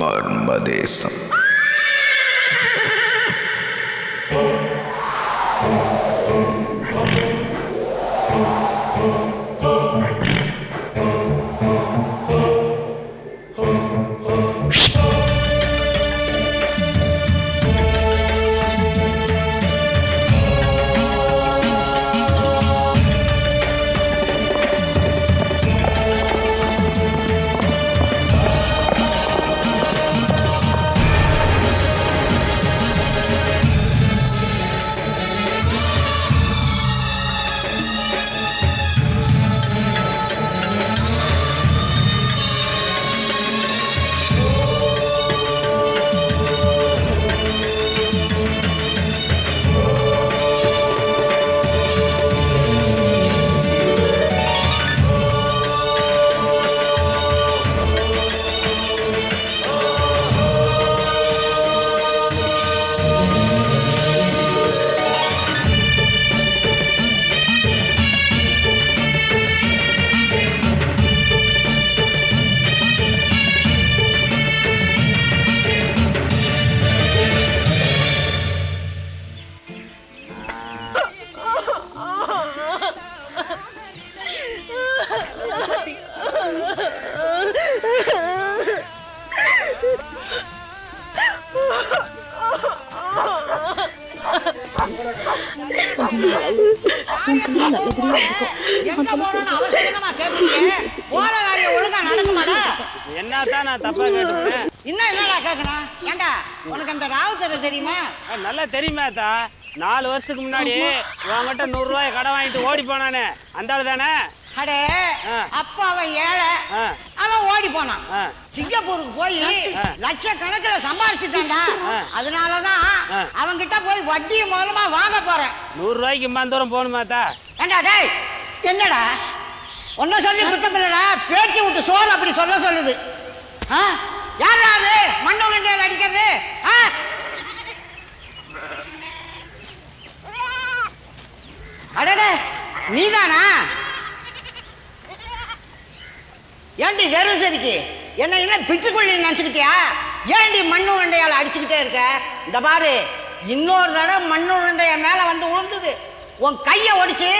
மர்மதேசம். என்னதான் நான் தப்பா கேட்டுப்பேன். இன்னும் என்னடா கேட்கணும்? ஏண்டா உனக்கு அந்த ராவுத்தரை தெரியுமா? நல்லா தெரியுமா தா? 4 வருஷத்துக்கு முன்னாடி உங்ககிட்ட 100 ரூபாய் கடன் வாங்கிட்டு ஓடி போனானே அந்த ஆளு தானே? அடே அப்ப அவன் ஏழை, அவன் ஓடி போனான். சிங்கப்பூருக்கு போய் லட்சக்கணக்கில் சம்பாதிச்சுட்டான்டா. அதனாலதான் அவன்கிட்ட போய் வட்டி மூலமா வாங்க போறேன். 100 ரூபாய்க்கு இம்மா தூரம் போகணுமாத்தா? ஏண்டா டேய், என்னடா ஒன்னும் சொல்லி குத்தம் இல்லடா, பேச்சு விட்டு சோறு அப்படி சொல்ல சொல்லுது. யாரா அது மண்ணு உருண்டையால் அடிக்கிறது? அடடே நீதானா? ஏண்டி வெறும் சரிக்கு என்ன இல்லை பிச்சுக்குள்ளி நினச்சிக்கிட்டியா? ஏண்டி மண்ணு உருண்டையால் அடிச்சுக்கிட்டே இருக்க? இந்த பாரு, இன்னொரு தடவை மண்ணு உருண்டைய மேலே வந்து உளுந்துது, உன் கையை ஒடிச்சு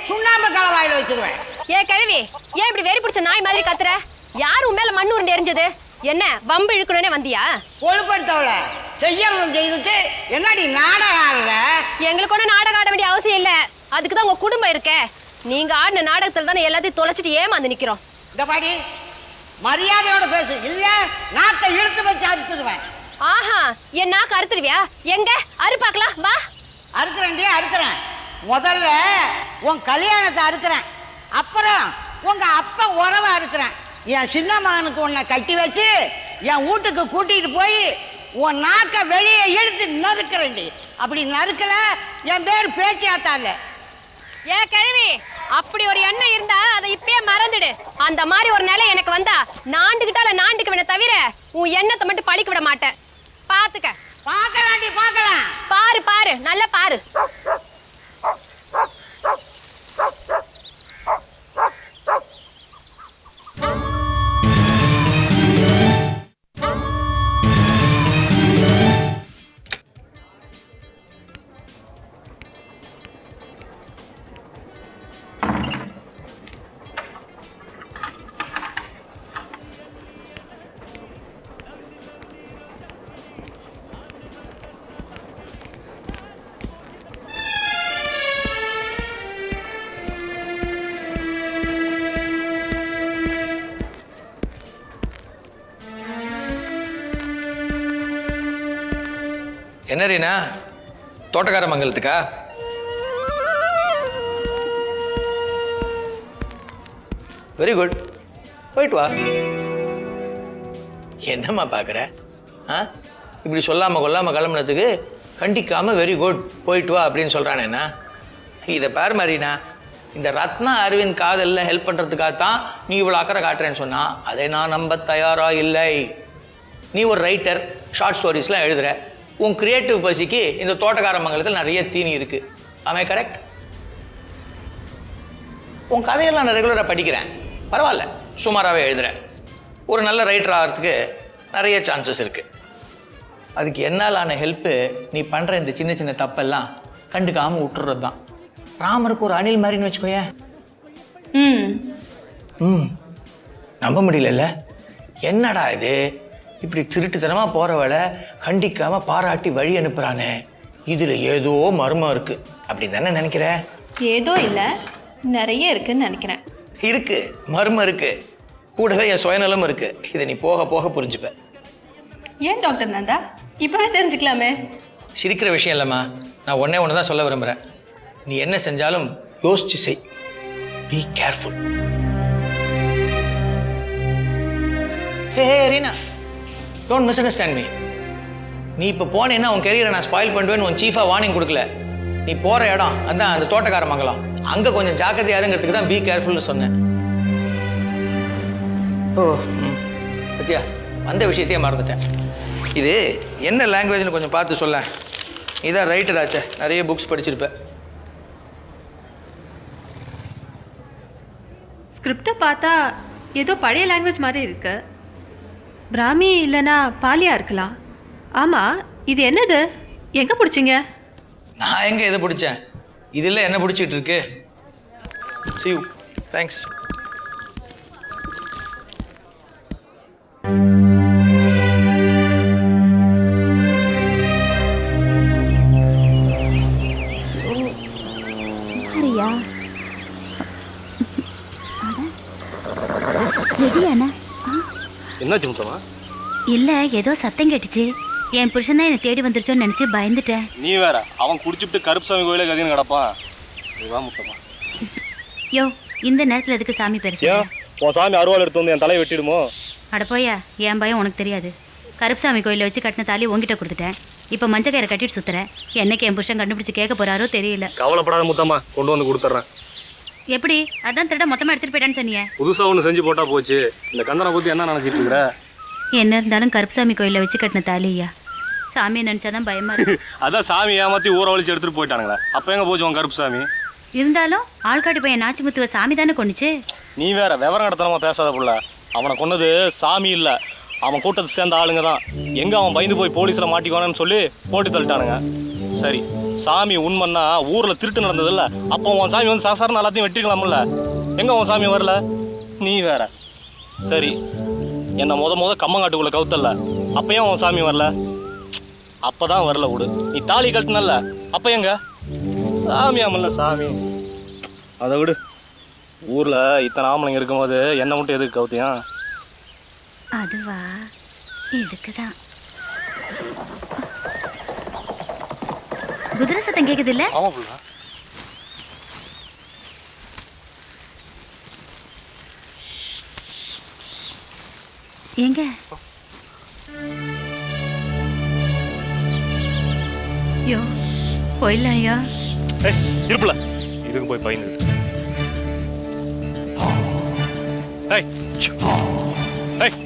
சுண்ணாம்பு கலவாயில் வச்சிருவேன். ஏ கிழவி, ஏன் இப்படி வெறி பிடிச்ச நாய் மாதிரி கத்துற? யார் உன் மேல மண்ணு உருண்டை எரிஞ்சது? என்ன வம்பு இழுக்கணும்னே வந்தியா? கொழுப்படுத்தவள செய்யறதும் செய்துட்டு என்னடி நாடகம் ஆடுற? எங்களுக்கு ஒன்றும் நாடகம் ஆட வேண்டிய அவசியம் இல்லை. அதுக்கு தான் உங்க குடும்பம் இருக்கே. நீங்க ஆடின நாடகத்துல தானே எல்லாத்தையும் தொலைச்சிட்டு ஏமாந்து நிக்கிறோம். இந்த பாடி மரியாதையோட பேசு, இல்ல நாட்டை இழுத்து வச்சு அறுத்துடுவேன். ஆஹா, என் நாக்கு அறுத்துருவியா? எங்க அறு பார்க்கலாம், வா. அறுக்கிறேன்டி, அறுக்கிறேன். முதல்ல உன் கல்யாணத்தை அறுக்கிறேன், அப்புறம் உங்க அப்பா உறவை அறுக்கிறேன். என் சின்ன மகனுக்கு உன்னை கட்டி வச்சு என் வீட்டுக்கு கூட்டிட்டு போய் உன் நாக்க வெளியே இழுத்து நறுக்கிறேன்டி. அப்படி நறுக்கல என் பேர் பேச்சியாத்தால. ஏ கிழவி, அப்படி ஒரு எண்ணம் இருந்தா அதை இப்பயே மறந்துடு. அந்த மாதிரி ஒரு நிலை எனக்கு வந்தா நாண்டுகிட்டால நாண்டுக்குவன தவிர உன் எண்ணத்தை மட்டும் பழிக்க விட மாட்டேன். பாத்துக்க. பார்க்கலாண்டி, பார்க்கலாம். பாரு பாரு, நல்லா பாரு. என்ன ரீனா, தோட்டக்கார மங்கலத்துக்கா? வெரி குட், போயிட்டு வா. என்னம்மா பார்க்குற? இப்படி சொல்லாமல் கொல்லாமல் கிளம்புனதுக்கு கண்டிக்காமல் வெரி குட் போயிட்டு வா அப்படின்னு சொல்கிறானேண்ணா. இதை பாரு மரீனா, இந்த ரத்னா அரவிந்த் காதலில் ஹெல்ப் பண்ணுறதுக்காகத்தான் நீ இவ்வளோ அக்கறை காட்டுறேன்னு சொன்னால் அதை நான் நம்ப தயாராக இல்லை. நீ ஒரு ரைட்டர், ஷார்ட் ஸ்டோரிஸ்லாம் எழுதுகிற. உன் கிரியேட்டிவ் பசிக்கு இந்த தோட்டக்கார மங்கலத்தில் நிறைய தீனி இருக்குது. ஆமே கரெக்ட்? உன் கதையெல்லாம் நான் ரெகுலராக படிக்கிறேன், பரவாயில்ல, சுமாராகவே எழுதுகிறேன். ஒரு நல்ல ரைட்டர் ஆகிறதுக்கு நிறைய சான்சஸ் இருக்குது. அதுக்கு என்னால் ஆன ஹெல்ப்பு நீ பண்ணுற இந்த சின்ன சின்ன தப்பெல்லாம் கண்டுக்காமல் விட்டுறது தான். ராமருக்கு ஒரு அணில் மாதிரின்னு வச்சுக்கோயேன். நம்ப முடியல. என்னடா இது இப்படி திருட்டுத்தனமாக போகிறவளை கண்டிக்காமல் பாராட்டி வழி அனுப்புகிறானே, இதில் ஏதோ மர்மம் இருக்குது அப்படி தானே நினைக்கிற? ஏதோ இல்லை, நிறைய இருக்குன்னு நினைக்கிறேன். இருக்கு, மர்மம் இருக்கு, கூடவே என் சுயநலம் இருக்கு. இதை நீ போக போக புரிஞ்சுப்ப. ஏன் டாக்டர் நந்தா, இப்பவே தெரிஞ்சுக்கலாமே. சிரிக்கிற விஷயம் இல்லைம்மா, நான் ஒன்று தான் சொல்ல விரும்புகிறேன். நீ என்ன செஞ்சாலும் யோசிச்சு செய். Be careful. Hey Reena, don't miss understand me. நீ இப்போ போனேன்னா உன் கெரியரை நான் ஸ்பாயில் பண்ணுவேன்னு உன் சீஃபாக வார்னிங் கொடுக்கல. நீ போகிற இடம் அதான் அந்த தோட்டக்கார மங்கலம், அங்கே கொஞ்சம் ஜாக்கிரதையாக இருங்கிறதுக்கு தான் பி கேர்ஃபுல்னு சொன்னேன். ஓ பத்தியா, வந்த விஷயத்தையே மறந்துட்டேன். இது என்ன லாங்குவேஜ்னு கொஞ்சம் பார்த்து சொல்ல. இதான் ரைட்டர் ஆச்சே, நிறைய புக்ஸ் படிச்சிருப்பேன். ஸ்கிரிப்டை பார்த்தா ஏதோ பழைய லாங்குவேஜ் மாதிரி இருக்கு. பிராமி இல்லைன்னா பாலியா இருக்கலாம். ஆமாம், இது என்னது, எங்கே பிடிச்சிங்க? நான் எங்கே எதை பிடிச்சேன், இதில் என்ன பிடிச்சிட்டு இருக்கு. See you. Thanks. சுமாரியா எதியாண்ணா? என்னாச்சு முத்தமா? இல்லை, ஏதோ சத்தம் கேட்டுச்சு. என் புருஷன் தான் என்னை தேடி வந்துருச்சோன்னு நினச்சி பயந்துட்டேன். நீ வேற, அவன் குடிச்சுட்டு கருப்புசாமி கோயிலே கதின்னு கிடப்பான். இதுதான் முத்தமா. யோ, இந்த நேரத்தில் எதுக்கு சாமி பேர்? ஏன் உன் சாமி அருவாள் எடுத்து வந்து என் தலையை வெட்டிடுமோ? அட போயா, என் பயம் உனக்கு தெரியாது. கருப்புசாமி கோயிலில் வச்சு கட்டின தாலி உங்ககிட்ட கொடுத்துட்டேன். இப்போ மஞ்சள் கயிறை கட்டிட்டு சுற்றுறேன். என்னைக்கு என் புருஷன் கண்டுபிடிச்சி கேட்க போறாரோ தெரியல. கவலைப்படாத முத்தமா, கொண்டு வந்து கொடுத்துட்றேன். எப்படி? அதான் திருட மொத்தமாக எடுத்துகிட்டு போயிட்டான்னு சொன்னீங்க. புதுசாக ஒன்று செஞ்சு போட்டா போச்சு. இந்த கந்தனை பற்றி என்ன நினச்சிட்டு இருக்கிற? என்ன இருந்தாலும் கருப்புசாமி கோயிலில் வச்சு கட்டின தாலியா, சாமியை நினச்சாதான் பயமா இருக்கு. அதான் சாமி ஏமாற்றி ஊரை வலிச்சு எடுத்துகிட்டு போயிட்டானுங்களே, அப்போ எங்கே போச்சு உன் கருப்புசாமி? இருந்தாலும் ஆள்காட்டி பையன் நாச்சிமுத்துவ சாமி தானே கொண்டுச்சு. நீ வேற விவரம் கடத்தனமா பேசாத புள்ள. அவனை கொன்னது சாமி இல்லை, அவன் கூட்டத்தை சேர்ந்த ஆளுங்க தான். எங்கே அவன் பயந்து போய் போலீஸில் மாட்டிக்குவானு சொல்லி போட்டு தள்ளிட்டானுங்க. சரி, சாமி உண்மைன்னா ஊரில் திருட்டு நடந்ததில்ல, அப்போ உன் சாமி வந்து சாசாரண எல்லாத்தையும் வெட்டிக்கலாம்ல. எங்கே உன் சாமி வரல? நீ வேற. சரி, என்னை முத கம்மங்காட்டுக்குள்ளே கவுத்தல்ல, அப்பயும் உன் சாமி வரல. அப்பதான் வரல விடு. நீ தாலி கட்டினல்ல, அப்போ எங்க சாமி? ஆமல்ல சாமி. அதை விடு. ஊரில் இத்தனை ஆம்பளைங்க இருக்கும்போது என்னை மட்டும் எதுக்கு கவுத்தியா? அதுவா, இதுக்கு தான். குதிரை சத்தம் கேக்குது இல்ல? ஆமா புள்ள. எங்க? யோ, போயிடலாம் ஐயா. இருப்புல இதுக்கு போய் பயந்து. ஏய் ஏய்,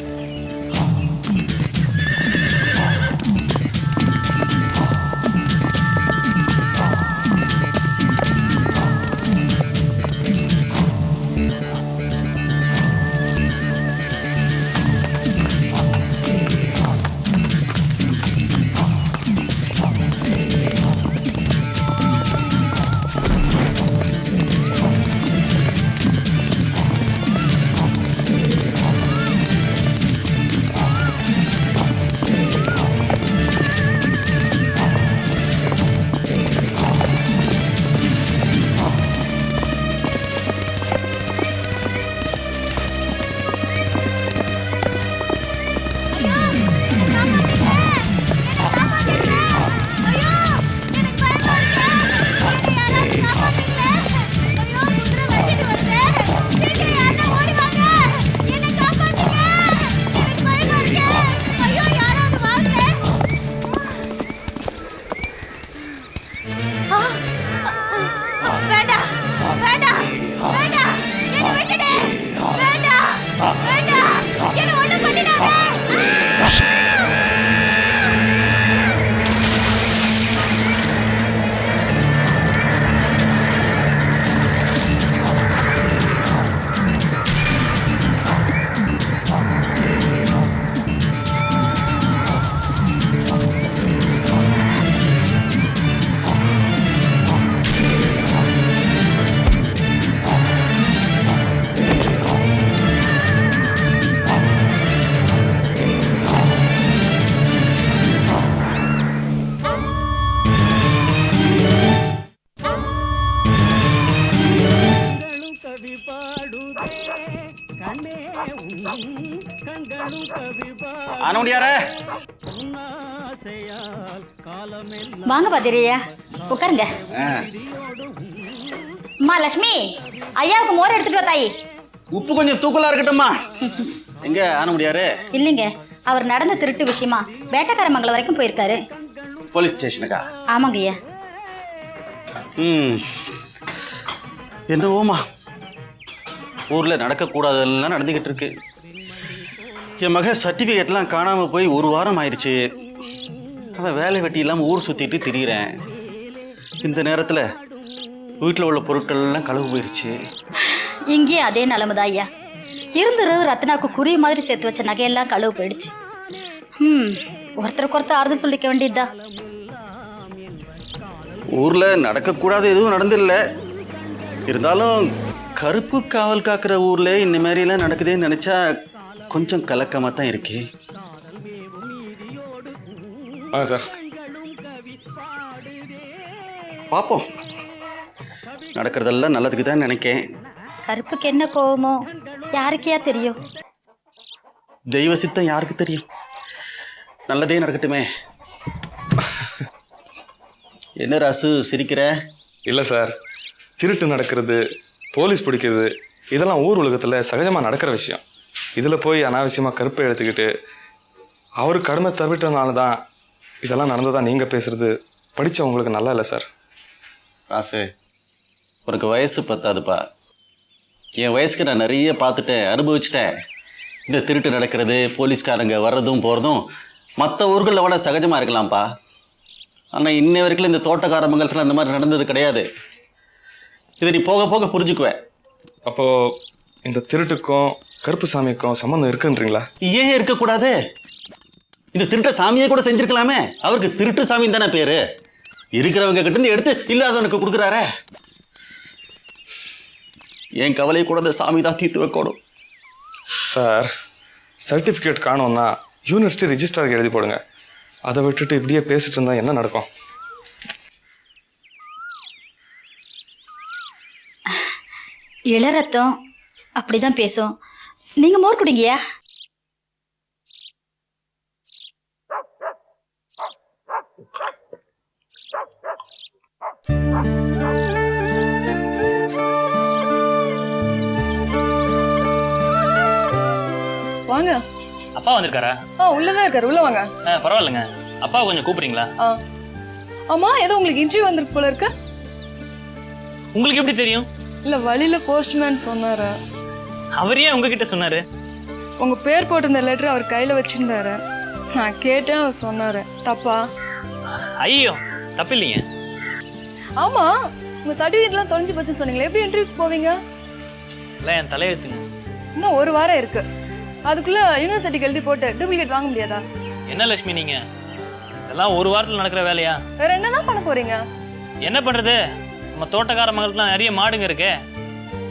வாங்க பாத்திரியா, உட்காருங்க. அம்மா லட்சுமி, ஐயாவுக்கு மோர் எடுத்துட்டு வா தாயி. உப்பு கொஞ்சம் தூக்கலா இருக்கட்டும்மா. எங்க ஆன முடியாரு? இல்லைங்க, அவர் நடந்த திருட்டு விஷயமா வேட்டக்காரமங்கலம் வரைக்கும் போயிருக்காரு. போலீஸ் ஸ்டேஷனுக்கா? ஆமாங்க ஐயா. என்னவோமா, ஊர்ல நடக்கக்கூடாதெல்லாம் நடந்துகிட்டு இருக்கு. என் மக சர்டிஃபிகேட்லாம் காணாம போய் 1 வாரம் ஆயிடுச்சு. அவன் வேலை வெட்டி இல்லாமல் ஊர் சுற்றிட்டு திரியிறேன். இந்த நேரத்தில் வீட்டில் உள்ள பொருட்கள் எல்லாம் களவு போயிடுச்சு. இங்கேயும் அதே நிலைமைதான் ஐயா. இருந்துரு ரத்னாவுக்கு குறி மாதிரி சேர்த்து வச்ச நகையெல்லாம் களவு போயிடுச்சு. ஒருத்தருக்கு ஒருத்தர் ஆறுதல் சொல்லிக்க வேண்டியதுதான். ஊரில் நடக்கக்கூடாது எதுவும் நடந்தில்லை. இருந்தாலும் கருப்பு காவல் காக்கிற ஊரில் இந்த மாதிரிலாம் நடக்குதுன்னு நினச்சா கொஞ்சம் கலக்கமாக தான் இருக்கு. சார் பார்ப்போம், நடக்கிறதெல்லாம் நல்லதுக்கு தான் நினைக்கேன். கருப்புக்கு என்ன கோவமோ யாருக்கையா தெரியும்? தெய்வ சித்தம் யாருக்கு தெரியும்? நல்லதே நடக்கட்டுமே. என்ன ராசு சிரிக்கிற? இல்லை சார், திருட்டு நடக்கிறது, போலீஸ் பிடிக்கிறது, இதெல்லாம் ஊர் உலகத்தில் சகஜமாக நடக்கிற விஷயம். இதில் போய் அனாவசியமாக கருப்பை எடுத்துக்கிட்டு அவர் கடுமை தவிட்டனால தான் இதெல்லாம் நடந்ததாக நீங்கள் பேசுகிறது படித்தவங்களுக்கு நல்லா இல்லை சார். ராசு, உனக்கு வயசு பத்தாதுப்பா. என் வயசுக்கு நான் நிறைய பார்த்துட்டேன், அனுபவிச்சிட்டேன். இந்த திருட்டு நடக்கிறது, போலீஸ்காரங்க வர்றதும் போகிறதும் மற்ற ஊர்களில் விட சகஜமாக இருக்கலாம்ப்பா. ஆனால் இன்ன வரைக்கும் இந்த தோட்டக்கார மங்கலத்தில் அந்த மாதிரி நடந்தது கிடையாது. இதை நீ போக போக புரிஞ்சுக்குவேன். அப்போது இந்த திருட்டுக்கும் கருப்பு சாமிக்கும் சம்மந்தம் இருக்குன்றீங்களா? ஏன் இருக்கக்கூடாது? இந்த திருட்ட சாமியை கூட செஞ்சிருக்கலாமே. அவருக்கு திருட்டு சாமின்னு தானே பேரு. இருக்கிறவங்க கிட்ட இருந்து எடுத்து இல்லாதவனுக்கு கொடுக்குறாரே. என் கவலையை கூட இந்த சாமி தான் தீர்த்து வைக்கணும். சார், சர்டிஃபிகேட் காணோம்னா யூனிவர்சிட்டி ரிஜிஸ்டருக்கு எழுதி போடுங்க. அதை விட்டுட்டு இப்படியே பேசிட்டு இருந்தால் என்ன நடக்கும்? இளரத்தம் அப்படிதான் பேசும். நீங்க மோர் குடிங்கயா. வாங்க. அப்பா வந்திருக்காரா? உள்ளதான் இருக்காரு, உள்ள வாங்க. பரவாயில்லைங்க, அப்பா கொஞ்சம் கூப்பிடுறீங்களா? ஆமா, ஏதோ உங்களுக்கு இன்டர்வியூ வந்திருக்கு போல இருக்கு. உங்களுக்கு எப்படி தெரியும்? இல்ல, வழியில போஸ்ட்மேன் சொன்னாரு. அவரே உங்ககிட்ட சொன்னாரு? உங்க பேர் போட்டிருந்த லெட்டர் அவர் கையில வச்சிருந்தாரு. நான் கேட்டேன், அவர் சொன்னாரு. தப்பா? ஐயோ, தப்பு இல்லைங்க. ஆமா, உங்க சர்டிஃபிகேட்லாம் தொலைஞ்சு போச்சுன்னு சொன்னீங்களே, எப்படி இன்டர்வியூக்கு போவீங்க? இல்லை, என் தலையெழுத்துங்க. இன்னும் 1 வாரம் இருக்கு. அதுக்குள்ள யூனிவர்சிட்டிக்கு எழுதி போட்டு டூப்ளிகேட் வாங்க முடியாதா? என்ன லட்சுமி நீங்க, இதெல்லாம் 1 வாரத்தில் நடக்கிற வேலையா? வேற என்னதான் பண்ண போறீங்க? என்ன பண்றது, நம்ம தோட்டக்கார மகளுக்குலாம் நிறைய மாடுங்க இருக்கு,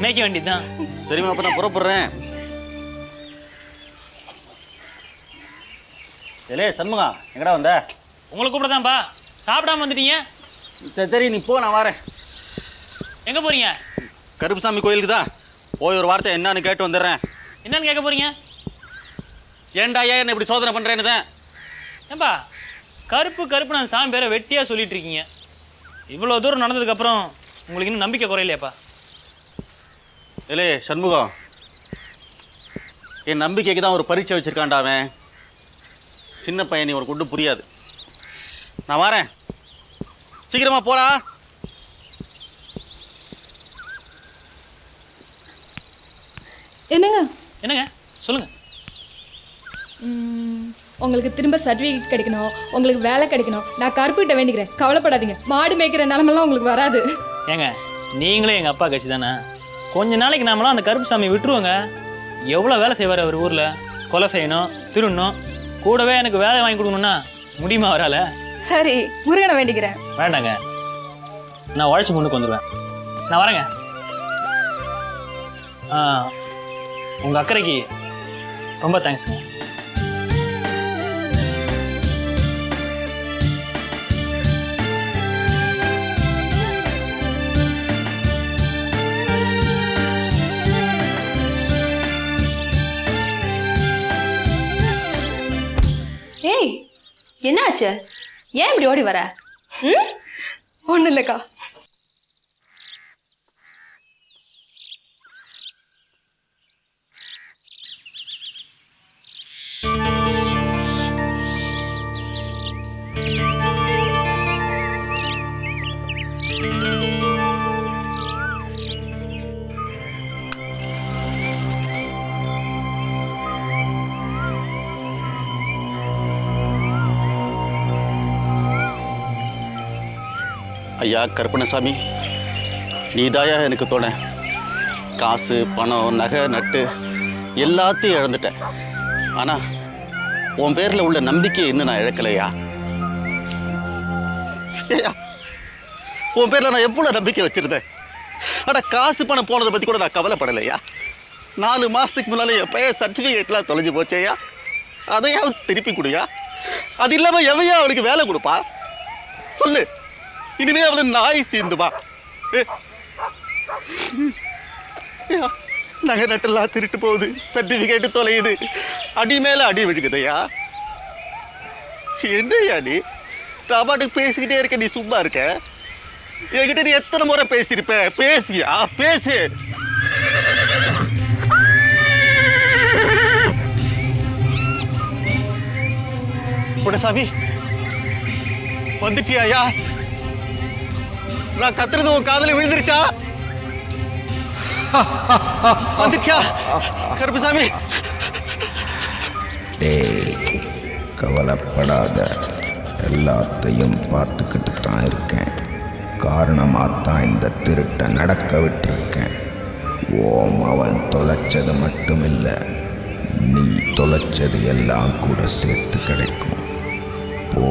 மேய்க்க வேண்டியதுதான். சரிம்மா, அப்போ நான் புறப்படுறேன். ஏலே சண்முகா, எங்கடா வந்த? உங்களை கூப்பிடதான்ப்பா. சாப்பிடாம வந்துட்டீங்க? சரி நீ போ, நான் வரேன். எங்க போறீங்க? கருப்புசாமி கோயிலுக்கு தான் போய் ஒரு வார்த்தை என்னன்னு கேட்டு வந்துடுறேன். என்னன்னு கேட்க போறீங்க? ஏன்டா ஏன் என்ன இப்படி சோதனை பண்றேன்னு தான். ஏன்பா கருப்பு கருப்பு நான் சாமி பேரை வெட்டியா சொல்லிட்டு இருக்கீங்க. இவ்வளோ தூரம் நடந்ததுக்கு அப்புறம் உங்களுக்கு இன்னும் நம்பிக்கை குறையிலையாப்பா? ஏலே சண்முகம், என் நம்பிக்கைக்கு தான் ஒரு பரீட்சை வச்சிருக்கான்டா அவன். சின்ன பையன், நீ உனக்கு ஒன்றும் புரியாது. நான் வரேன், சீக்கிரமா போடா. என்னங்க? என்னங்க சொல்லுங்க. உங்களுக்கு திரும்ப சர்டிஃபிகேட் கிடைக்கணும், உங்களுக்கு வேலை கிடைக்கணும். நான் கருப்புகிட்ட வேண்டிக்கிறேன், கவலைப்படாதீங்க. மாடு மேய்க்கிற நிலமெல்லாம் உங்களுக்கு வராது. ஏங்க நீங்களே எங்கள் அப்பா கட்சி தானே? கொஞ்ச நாளைக்கு நாமளாம் அந்த கருப்பு சாமி விட்டுருவோங்க. எவ்வளோ வேலை செய்வார் அவர் ஊரில். கொலை செய்யணும், திருடணும், கூடவே எனக்கு வேலை வாங்கி கொடுக்கணும்னா முடியுமா அவரால்? சரி, முருகனை வேண்டிக்கிறேன். வேண்டாங்க, நான் உழைச்சி முன்னுக்கு வந்துடுவேன். நான் வரேங்க. உங்கள் அக்கறைக்கு ரொம்ப தேங்க்ஸுங்க. ஏய் என்னாச்சு? ஏன் இப்படி ஓடி வர? ம், ஒன்றும் இல்லைக்கா. ஐயா கருப்பணசாமி, நீதாயா எனக்கு துணை. காசு பணம் நகை நட்டு எல்லாத்தையும் இழந்துட்டேன். ஆனால் உன் பேரில் உள்ள நம்பிக்கையை இன்னும் நான் இழக்கலையா. ஏயா, உன் பேரில் நான் எவ்வளோ நம்பிக்கை வச்சுருந்தேன். ஆனால் காசு பணம் போனதை பற்றி கூட நான் கவலைப்படலையா. 4 மாதத்துக்கு முன்னாலே என் பையன் சர்டிஃபிகேட்லாம் தொலைஞ்சு போச்சேயா. அதையாவது திருப்பி கொடுயா. அது இல்லாமல் எவையா அவளுக்கு வேலை கொடுப்பா சொல்லு. இனிமே அவளை நாய் சேர்ந்துவா. நகை நட்டெல்லாம் திருட்டு போகுது, சர்டிஃபிகேட்டு தொலையுது, அடி மேல அடி விழுகுதையா. என்னையா நீ பாட்டுக்கு பேசிக்கிட்டே இருக்க, நீ சும்மா இருக்க. என்கிட்ட நீ எத்தனை முறை பேசியிருப்ப? பேசியா பேசு. குடசாமி வந்துட்டியா? நான் கத்துறது உன் காதல விழுந்துருச்சா? வந்துட்டியா கருப்பசாமி? டேய், கவலைப்படாத, எல்லாத்தையும் பார்த்துக்கிட்டு தான் இருக்கேன். காரணமாகத்தான் இந்த திருட்டை நடக்க விட்டுருக்கேன். அவன் தொலைச்சது மட்டுமில்லை, நீ தொலைச்சது எல்லாம் கூட சேர்த்து கிடைக்கும். போ.